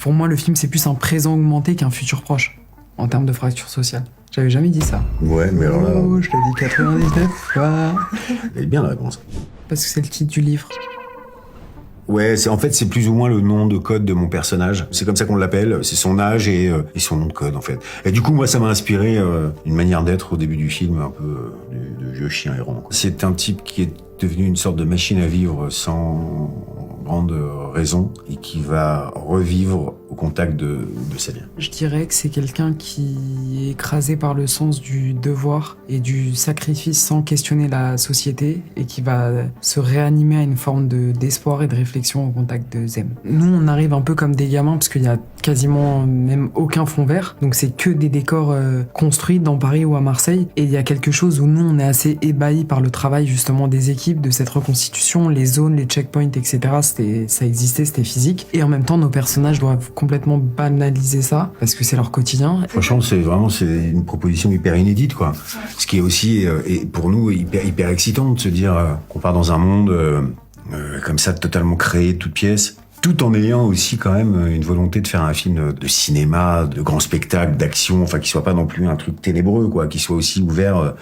Pour moi, le film, c'est plus un présent augmenté qu'un futur proche, en termes de fracture sociale. J'avais jamais dit ça. Ouais, mais alors là... Oh, je l'ai dit 99 fois. Elle est bien la réponse. Parce que c'est le titre du livre. Ouais, en fait, c'est plus ou moins le nom de code de mon personnage. C'est comme ça qu'on l'appelle, c'est son âge et son nom de code, en fait. Et du coup, moi, ça m'a inspiré une manière d'être au début du film, un peu de vieux chien errant. C'est un type qui est devenu une sorte de machine à vivre sans grande raison et qui va revivre au contact de sa vie. Je dirais que c'est quelqu'un qui est écrasé par le sens du devoir et du sacrifice sans questionner la société et qui va se réanimer à une forme d'espoir et de réflexion au contact de Zem. Nous, on arrive un peu comme des gamins parce qu'il y a quasiment même aucun fond vert, donc c'est que des décors construits dans Paris ou à Marseille, et il y a quelque chose où nous, on est assez ébahis par le travail justement des équipes, de cette reconstitution, les zones, les checkpoints, etc. Ça existait, c'était physique, et en même temps, nos personnages doivent complètement banaliser ça, parce que c'est leur quotidien. Franchement, c'est une proposition hyper inédite, quoi. Ce qui est aussi, et pour nous, hyper excitant de se dire qu'on part dans un monde comme ça, totalement créé de toutes pièces, tout en ayant aussi quand même une volonté de faire un film de cinéma, de grand spectacle, d'action, enfin qui soit pas non plus un truc ténébreux, quoi, qui soit aussi ouvert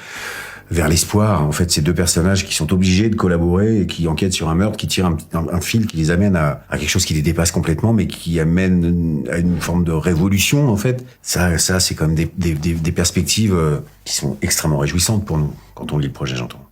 vers l'espoir. En fait, ces deux personnages qui sont obligés de collaborer et qui enquêtent sur un meurtre, qui tirent un fil qui les amène à quelque chose qui les dépasse complètement, mais qui amène à une forme de révolution, en fait. Ça c'est comme des perspectives qui sont extrêmement réjouissantes pour nous quand on lit le projet, j'entends.